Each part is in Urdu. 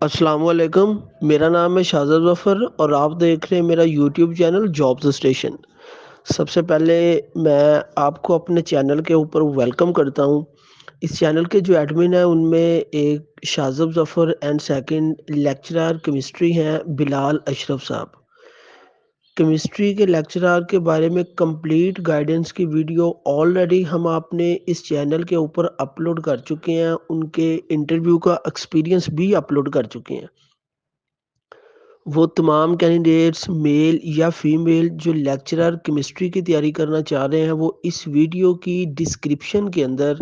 السلام علیکم، میرا نام ہے شاہزاد ظفر اور آپ دیکھ رہے ہیں میرا یوٹیوب چینل جابز اسٹیشن۔ سب سے پہلے میں آپ کو اپنے چینل کے اوپر ویلکم کرتا ہوں۔ اس چینل کے جو ایڈمن ہیں ان میں ایک شاہزاد ظفر اینڈ سیکنڈ لیکچرر کیمسٹری ہیں بلال اشرف صاحب۔ کیمسٹری کے لیکچرر کے بارے میں کمپلیٹ گائیڈنس کی ویڈیو آلریڈی ہم آپ نے اس چینل کے اوپر اپلوڈ کر چکے ہیں، ان کے انٹرویو کا ایکسپیرینس بھی اپلوڈ کر چکے ہیں۔ وہ تمام کینڈیڈیٹس میل یا فیمیل جو لیکچرر کیمسٹری کی تیاری کرنا چاہ رہے ہیں وہ اس ویڈیو کی ڈسکرپشن کے اندر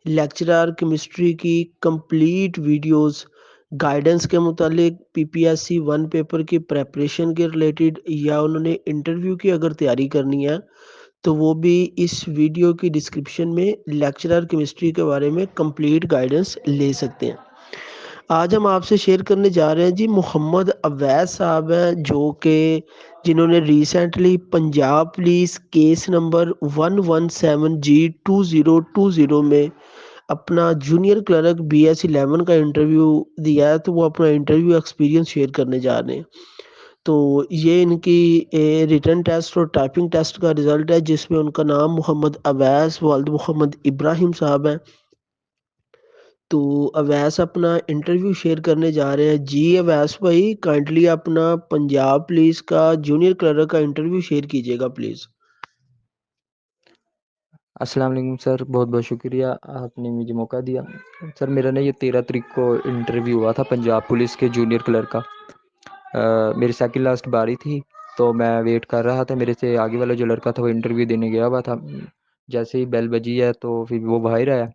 لیکچرر کیمسٹری کی کمپلیٹ ویڈیوز گائیڈنس کے متعلق PPSC 1 پیپر کی پریپریشن کے ریلیٹڈ یا انہوں نے انٹرویو کی اگر تیاری کرنی ہے تو وہ بھی اس ویڈیو کی ڈسکرپشن میں لیکچرر کیمسٹری کے بارے میں کمپلیٹ گائیڈنس لے سکتے ہیں۔ آج ہم آپ سے شیئر کرنے جا رہے ہیں جی محمد اویس صاحب ہیں جو کہ جنہوں نے recently Punjab police case number 117G2020 میں اپنا جونیئر کلرک BS11 کا انٹرویو دیا ہے، تو وہ اپنا انٹرویو ایکسپیرینس شیئر کرنے جا رہے ہیں۔ تو یہ ان کی ریٹن ٹیسٹ اور ٹائپنگ ٹیسٹ کا رزلٹ ہے جس میں ان کا نام محمد اویس والد محمد ابراہیم صاحب ہیں۔ تو اویس اپنا انٹرویو شیئر کرنے جا رہے ہیں۔ جی اویس بھائی کائنڈلی اپنا پنجاب پولیس کا جونیئر کلرک کا انٹرویو شیئر کیجیے گا پلیز۔ السلام علیکم سر، بہت بہت شکریہ آپ نے مجھے موقع دیا۔ سر میرا نا یہ 13 تاریخ کو انٹرویو ہوا تھا پنجاب پولیس کے جونیئر کلرک کا۔ میری سیکنڈ لاسٹ باری تھی تو میں ویٹ کر رہا تھا، میرے سے آگے والا جو لڑکا تھا وہ انٹرویو دینے گیا ہوا تھا۔ جیسے ہی بیل بجی ہے تو پھر وہ باہر آیا،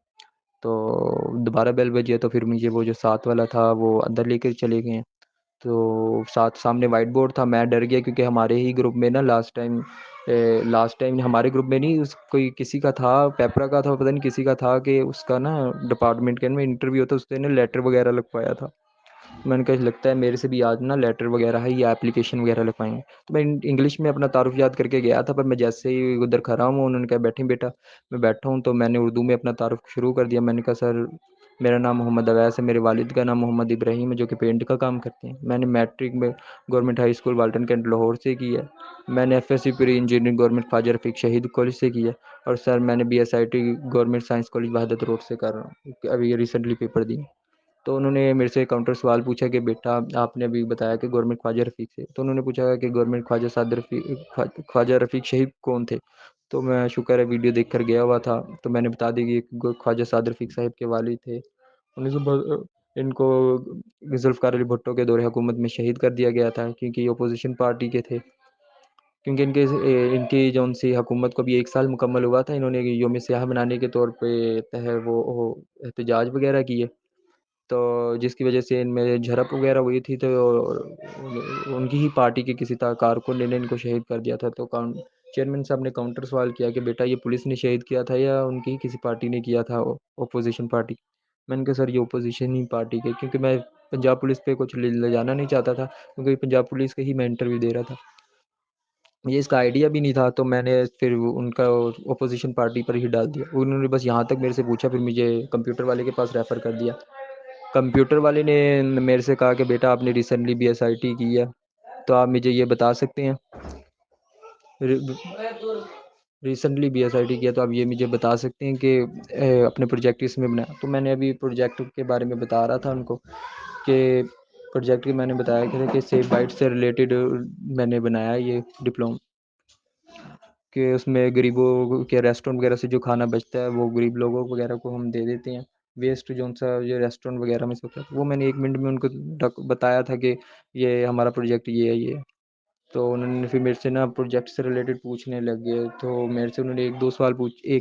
تو دوبارہ بیل بجی ہے تو پھر مجھے وہ جو ساتھ والا تھا وہ اندر لے کر چلے گئے ہیں۔ تو ساتھ سامنے وائٹ بورڈ تھا، میں ڈر گیا کیونکہ ہمارے ہی گروپ میں نا لاسٹ ٹائم ہمارے گروپ میں نہیں، کوئی کسی کا تھا، پیپرا کا تھا، پتہ نہیں کسی کا تھا کہ اس کا نا ڈپارٹمنٹ کے میں انٹرویو ہوتا، اس نے لیٹر وغیرہ لگوایا تھا۔ میں نے کہا لگتا ہے میرے سے بھی آج نا لیٹر وغیرہ ہے یا اپلیکیشن وغیرہ لگوائیں گے، تو میں انگلش میں اپنا تعارف یاد کر کے گیا تھا، پر میں جیسے ہی ادھر کھڑا ہوں انہوں نے کہا بیٹھیں بیٹا، میں بیٹھا ہوں تو میں نے اردو میں اپنا تعارف شروع کر دیا۔ میں نے کہا سر میرا نام محمد اویس ہے، میرے والد کا نام محمد ابراہیم ہے جو کہ پینٹ کا کام کرتے ہیں۔ میں نے میٹرک میں government high school Walton Cantt Lahore سے کی ہے۔ میں نے FSc pre engineering government Khawaja Rafiq Shaheed college سے کی ہے، اور سر میں نے BSIT گورنمنٹ سائنس کالج وحدت روڈ سے کر رہا ہوں، ابھی ریسنٹلی پیپر دی۔ تو انہوں نے میرے سے کاؤنٹر سوال پوچھا کہ بیٹا آپ نے ابھی بتایا کہ گورنمنٹ خواجہ رفیق سے، تو انہوں نے پوچھا کہ گورنمنٹ خواجہ رفیق شہید کون تھے، تو میں شکر ہے ویڈیو دیکھ کر گیا ہوا تھا، تو میں نے بتا دی کہ خواجہ سعد رفیق صاحب کے والد تھے۔ ان کو ذوالفقار علی بھٹو کے دور حکومت میں شہید کر دیا گیا تھا کیونکہ یہ اپوزیشن پارٹی کے تھے، کیونکہ ان کی جو ان سی حکومت کو بھی 1 سال مکمل ہوا تھا، انہوں نے یوم سیاہ منانے کے طور پہ وہ احتجاج وغیرہ کیے، تو جس کی وجہ سے ان میں جھڑپ وغیرہ ہوئی تھی، تو ان کی ہی پارٹی کے کسی کارکن نے ان کو شہید کر دیا تھا۔ تو چیئرمین صاحب نے کاؤنٹر سوال کیا کہ بیٹا یہ پولیس نے شہید کیا تھا یا ان کی کسی پارٹی نے کیا تھا، اپوزیشن پارٹی؟ میں نے کہا سر یہ اپوزیشن ہی پارٹی کے، کیونکہ میں پنجاب پولیس پہ کچھ لے جانا نہیں چاہتا تھا، کیونکہ پنجاب پولیس کے ہی میں انٹرویو دے رہا تھا، مجھے اس کا آئیڈیا بھی نہیں تھا، تو میں نے پھر ان کا اپوزیشن پارٹی پر ہی ڈال دیا۔ انہوں نے بس یہاں تک میرے سے پوچھا، پھر مجھے کمپیوٹر والے کے پاس ریفر کر دیا۔ کمپیوٹر والے نے میرے سے کہا کہ بیٹا آپ نے ریسنٹلی BSIT کی ہے تو آپ مجھے یہ بتا سکتے ہیں، ریسنٹلی BSIT کیا تو آپ یہ مجھے بتا سکتے ہیں کہ اپنے پروجیکٹ اس میں بنایا؟ تو میں نے ابھی پروجیکٹ کے بارے میں بتا رہا تھا ان کو کہ پروجیکٹ میں نے بتایا کہ سیف بائٹ سے ریلیٹڈ میں نے بنایا یہ ڈپلوم، کہ اس میں غریبوں کے ریسٹورنٹ وغیرہ سے جو کھانا بچتا ہے وہ غریب لوگوں وغیرہ کو ہم دے دیتے ہیں، ویسٹ جو سا یہ ریسٹورنٹ وغیرہ میں سے ہوتا ہے وہ میں نے 1 منٹ میں ان کو بتایا تھا کہ یہ ہمارا پروجیکٹ یہ ہے یہ ہے۔ تو انہوں نے پھر میرے سے نا پروجیکٹ سے ریلیٹڈ پوچھنے لگ گئے، تو میرے سے انہوں نے ایک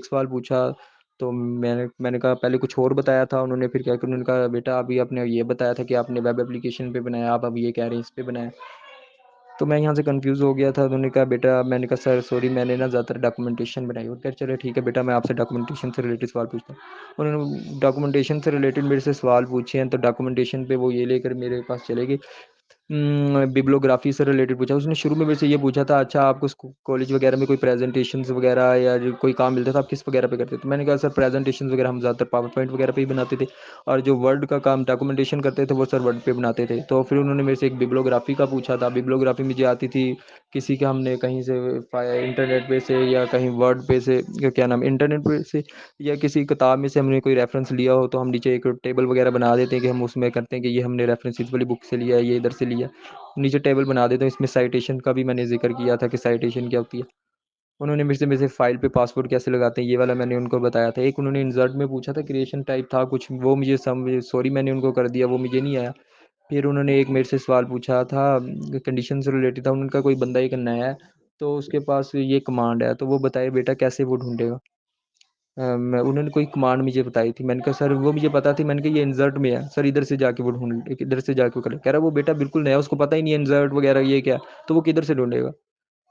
سوال پوچھا، تو میں نے کہا پہلے کچھ اور بتایا تھا، انہوں نے پھر کیا کہ انہوں نے کہا بیٹا ابھی آپ نے یہ بتایا تھا کہ آپ نے ویب اپلیکیشن پہ بنایا، آپ اب یہ کہہ رہے ہیں اس پہ بنایا۔ تو میں یہاں سے کنفیوز ہو گیا تھا، انہوں نے کہا بیٹا، میں نے کہا سر سوری میں نے نا زیادہ تر ڈاکومنٹیشن بنائی، اور کہا چلے ٹھیک ہے بیٹا میں آپ سے ڈاکومنٹیشن سے ریلیٹڈ سوال پوچھتا ہوں۔ انہوں نے ڈاکومنٹیشن سے ریلیٹڈ میرے سے سوال پوچھے ہیں، تو ڈاکومنٹیشن پہ وہ یہ لے کر میرے پاس چلے گئے ببلوگرافی سے ریلیٹڈ پوچھا. اس نے شروع میں میرے سے یہ پوچھا تھا اچھا آپ کو کالج وغیرہ میں کوئی پریزنٹیشنز وغیرہ یا کوئی کام ملتا تھا آپ کس وغیرہ پہ کرتے تھے. میں نے کہا سر پریزنٹیشنز وغیرہ ہم زیادہ تر پاور پوائنٹ وغیرہ پہ ہی بناتے تھے, اور جو ورڈ کا کام ڈاکومنٹیشن کرتے تھے وہ سر ورڈ پہ بناتے تھے. تو پھر انہوں نے میرے سے ایک ببلوگرافی کا پوچھا تھا. ببلوگرافی مجھے آتی تھی, کسی کا ہم نے کہیں سے انٹرنیٹ پہ سے یا کہیں ورڈ پہ سے کیا نام انٹرنیٹ پہ سے یا کسی کتاب میں سے ہم نے کوئی ریفرنس لیا ہو تو ہم نیچے ایک ٹیبل وغیرہ بنا دیتے ہیں کہ ہم اس میں کرتے ہیں کہ یہ ہم نے ریفرنس اس والی بک سے لیا ہے, یہ ادھر سے لیا, نیچے ٹیبل بنا دیتے ہیں. اس میں سائٹیشن کا بھی میں نے ذکر کیا تھا کہ سائٹیشن کیا ہوتی ہے. انہوں نے میرے سے فائل پہ پاسورڈ کیسے لگاتے ہیں یہ والا میں نے ان کو بتایا تھا. ایک انہوں نے انزرٹ میں پوچھا تھا, کریشن ٹائپ تھا کچھ, وہ مجھے سوری میں نے ان کو کر دیا, وہ مجھے نہیں آیا. پھر انہوں نے ایک میرے سے سوال پوچھا تھا کنڈیشن سے ریلیٹڈ تھا. ان کا کوئی بندہ ایک نیا ہے تو اس کے پاس یہ کمانڈ ہے, تو وہ بتائے بیٹا کیسے وہ ڈھونڈے گا. انہوں نے کوئی کمانڈ مجھے بتائی تھی. میں نے کہا سر وہ مجھے پتا تھی. میں نے کہا یہ انزرٹ میں ہے سر, ادھر سے جا کے وہ ڈھونڈ, ادھر سے جا کے کرے. کہہ رہا وہ بیٹا بالکل نیا, اس کو پتہ ہی نہیں ہے انزرٹ وغیرہ یہ کیا, تو وہ کدھر سے ڈھونڈے گا.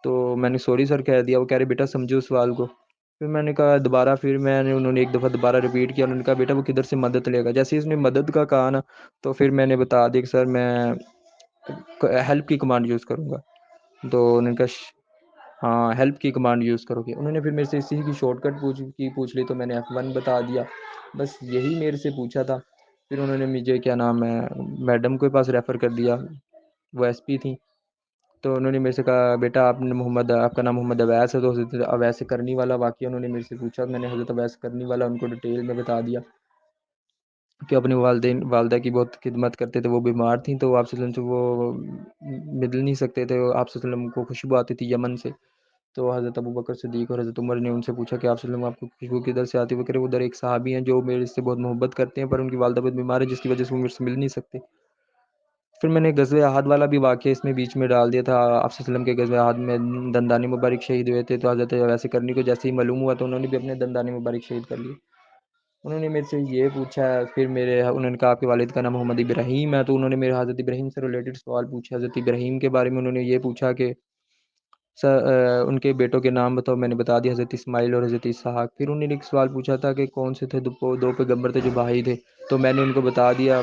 تو میں نے سوری سر کہہ دیا. وہ کہہ رہے بیٹا سمجھو سوال کو. پھر میں نے کہا دوبارہ, پھر میں نے انہوں نے ایک دفعہ دوبارہ ریپیٹ کیا. انہوں نے کہا بیٹا وہ کدھر سے مدد لے گا. جیسے ہی اس نے مدد کا کہا نا تو پھر میں نے بتا دیا کہ سر میں ہیلپ کی کمانڈ یوز کروں گا. تو انہوں نے کہا ہاں ہیلپ کی کمانڈ یوز کرو گے. انہوں نے پھر میرے سے اسی کی شارٹ کٹ پوچھ لی, تو میں نے F1 بتا دیا. بس یہی میرے سے پوچھا تھا. پھر انہوں نے مجھے کیا نام ہے میڈم کے پاس ریفر کر دیا, وہ ایس پی تھیں. تو انہوں نے میرے سے کہا بیٹا آپ کا نام محمد اویس ہے, تو حضرت اویس کرنی والا واقعہ انہوں نے میرے سے پوچھا. میں نے حضرت اویس کرنی والا ان کو ڈیٹیل میں بتا دیا کہ اپنے والدہ کی بہت خدمت کرتے تھے. وہ بیمار تھیں تو آپ صلی اللہ علیہ وسلم سے وہ مل نہیں سکتے تھے. آپ صلی اللہ علیہ وسلم کو خوشبو آتی تھی یمن سے. تو حضرت ابوبکر صدیق اور حضرت عمر نے ان سے پوچھا کہ آپ صلی اللہ علیہ وسلم آپ کو خوشبو کدھر سے آتی ہے. وہ کہہ رہے ادھر ایک صحابی ہیں جو میرے سے بہت محبت کرتے ہیں, پر ان کی والدہ بہت بیمار ہے جس کی وجہ سے وہ میرے سے مل نہیں سکتے. پھر میں نے غزوہ احد والا بھی واقعہ اس میں بیچ میں ڈال دیا تھا. آپ صلی اللہ علیہ وسلم کے غزوہ احد میں دندانی مبارک شہید ہوئے تھے, تو حضرت ویسے کرنی کو جیسے ہی معلوم ہوا تو انہوں نے بھی اپنے دندانی مبارک شہید کر لیے. انہوں نے میرے سے یہ پوچھا. پھر انہوں نے کہا آپ کے والد کا نام محمد ابراہیم ہے, تو انہوں نے میرے حضرت ابراہیم سے ریلیٹڈ سوال پوچھا. حضرت ابراہیم کے بارے میں انہوں نے یہ پوچھا کہ ان کے بیٹوں کے نام بتاؤ. میں نے بتا دیا حضرت اسماعیل اور حضرت اسحاق. پھر انہوں نے ایک سوال پوچھا تھا کہ کون سے تھے دو پیغمبر تھے جو بھائی تھے, تو میں نے ان کو بتا دیا.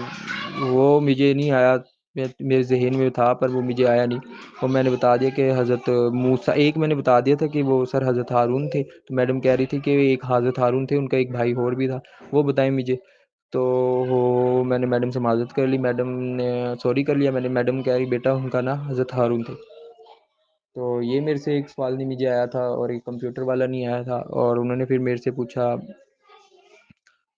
وہ مجھے نہیں آیا, میرے ذہن میں تھا پر وہ مجھے آیا نہیں. اور میں نے بتا دیا کہ حضرت موسیٰ, ایک میں نے بتا دیا تھا کہ وہ سر حضرت ہارون تھے. تو میڈم کہہ رہی تھی کہ ایک حضرت ہارون تھے, ان کا ایک بھائی اور بھی تھا, وہ بتائیں مجھے. تو میں نے میڈم سے معذرت کر لی, میڈم نے سوری کر لیا. میں نے میڈم کہہ رہی بیٹا ان کا نا حضرت ہارون تھے. تو یہ میرے سے ایک سوال نہیں مجھے آیا تھا, اور ایک کمپیوٹر والا نہیں آیا تھا. اور انہوں نے پھر میرے سے پوچھا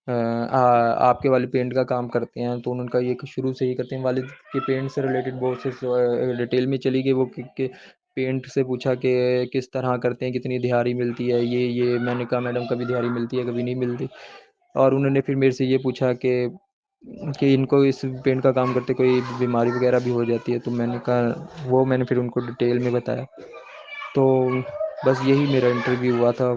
آپ کے والد پینٹ کا کام کرتے ہیں, تو ان کا یہ شروع سے ہی کرتے ہیں. والد کے پینٹ سے ریلیٹڈ بہت سے ڈیٹیل میں چلی گئی. وہ کہ پینٹ سے پوچھا کہ کس طرح کرتے ہیں, کتنی دہاڑی ملتی ہے, یہ میں نے کہا میڈم کبھی دہاڑی ملتی ہے کبھی نہیں ملتی. اور انہوں نے پھر میرے سے یہ پوچھا کہ ان کو اس پینٹ کا کام کرتے کوئی بیماری وغیرہ بھی ہو جاتی ہے. تو میں نے کہا وہ میں نے پھر ان کو ڈیٹیل میں بتایا. تو بس یہی میرا انٹرویو ہوا تھا.